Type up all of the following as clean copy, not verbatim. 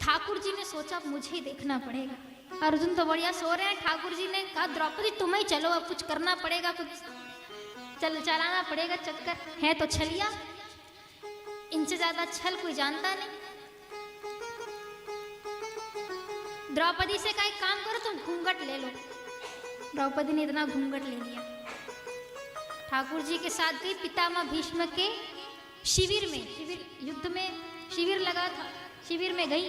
ठाकुर जी ने सोचा मुझे ही देखना पड़ेगा। अर्जुन तो बढ़िया सो रहे हैं। ठाकुर जी ने कहा द्रौपदी तुम ही चलो, अब कुछ करना पड़ेगा, कुछ चलाना पड़ेगा चक्कर है तो छलिया। इनसे ज्यादा छल कोई जानता नहीं। द्रौपदी से कहा एक काम करो तुम घूंघट ले लो। द्रौपदी ने इतना घूंघट ले लिया। ठाकुर जी के साथ गई पितामह भीष्म के शिविर में, युद्ध में शिविर लगा था, शिविर में गई।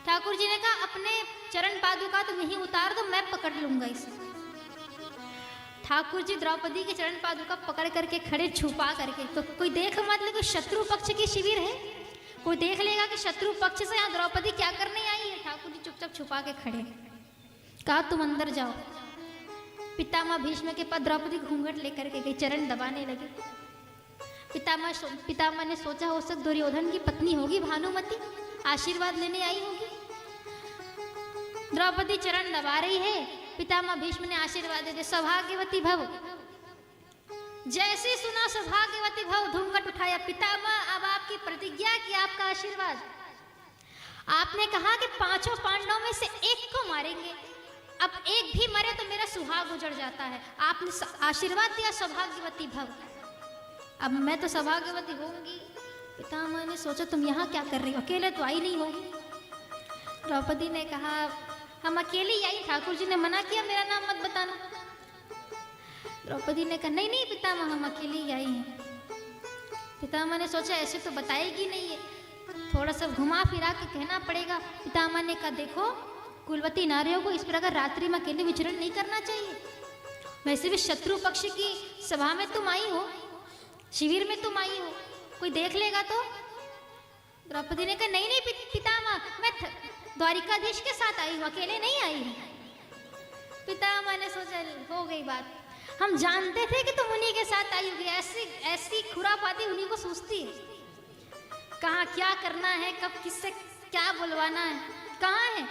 ठाकुर जी ने कहा अपने चरण पादुका तुम यहीं उतार दो, मैं पकड़ लूंगा इसे। ठाकुर जी द्रौपदी के चरण पादुका पकड़ करके खड़े, छुपा करके। तो कोई देख मत ले, कोई शत्रु पक्ष की शिविर है, कोई देख लेगा कि शत्रु पक्ष से यहाँ द्रौपदी क्या करने आई है। ठाकुर जी चुपचाप छुपा के खड़े। कहा तुम अंदर जाओ। पितामह भीष्म के पास द्रौपदी घूंघट लेकर के गई, चरण दबाने लगे। पितामह ने सोचा हो सकता दुर्योधन की पत्नी होगी भानुमति, आशीर्वाद लेने आई होगी। द्रौपदी चरण दबा रही है। पितामह भीष्म ने आशीर्वाद दे, सौभाग्यवती भव। जैसे सुना सौभाग्यवती भव, घूंघट उठाया। पितामह अब आपकी प्रतिज्ञा की, आपका आशीर्वाद। आपने कहा कि पांचों पांडवों में से एक को मारेंगे, अब एक भी मरे तो मेरा सुहाग उजड़ जाता है। आपने आशीर्वाद दिया सौभाग्यवती भव, अब मैं तो सौभाग्यवती होंगी। पितामह ने सोचा तुम यहाँ क्या कर रही हो, अकेले तो आई नहीं होगी। द्रौपदी ने कहा हम अकेली आई, ठाकुर जी ने मना किया मेरा नाम मत बताना। द्रौपदी ने कहा नहीं नहीं पितामह हम अकेली ही आई हैं। पितामह ने सोचा ऐसे तो बताएगी नहीं है, थोड़ा सा घुमा फिरा के कहना पड़ेगा। पितामह ने कहा देखो कुलवती नारियों को इस प्रकार रात्रि में अकेले विचरण नहीं करना चाहिए। वैसे भी शत्रु पक्ष की सभा में तुम आई हो, शिविर में तुम आई हो, कोई देख लेगा तो। द्रौपदी ने कहा नहीं नहीं पितामह मैं द्वारिकाधीश के साथ आई हूँ, अकेले नहीं आई हूँ। पितामह ने सोचा हो गई बात, हम जानते थे कि तुम उन्हीं के साथ आई होगी। ऐसी खुरापाती उन्हीं को सूझती है। कहाँ क्या करना है, कब किससे क्या बुलवाना है, कहाँ है।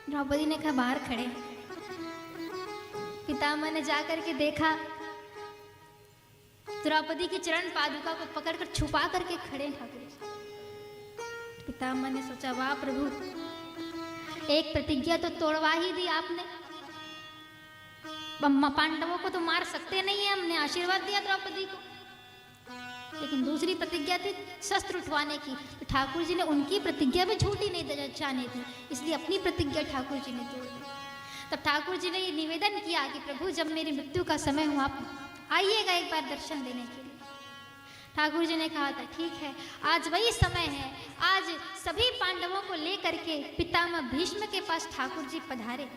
द्रौपदी ने कहा बाहर खड़े। पितामह ने जाकर के देखा द्रौपदी की चरण पादुका को पकड़कर छुपा करके खड़े ठाकुर जी। पितामह ने सोचा वाह प्रभु, एक प्रतिज्ञा तो तोड़वा ही दी आपने। पांडवों को तो मार सकते नहीं है, हमने आशीर्वाद दिया द्रौपदी को, लेकिन दूसरी प्रतिज्ञा थी शस्त्र उठवाने की। तो ठाकुर जी ने उनकी प्रतिज्ञा भी झूठी नहीं चाहनी थी, इसलिए अपनी प्रतिज्ञा ठाकुर जी ने तोड़ दी। तब ठाकुर जी ने ये निवेदन किया कि प्रभु जब मेरी मृत्यु का समय हो आप आइएगा एक बार दर्शन देने के लिए। ठाकुर जी ने कहा था ठीक है आज वही समय है। आज सभी पांडवों को लेकर के पितामह भीष्म के पास ठाकुर जी पधारे।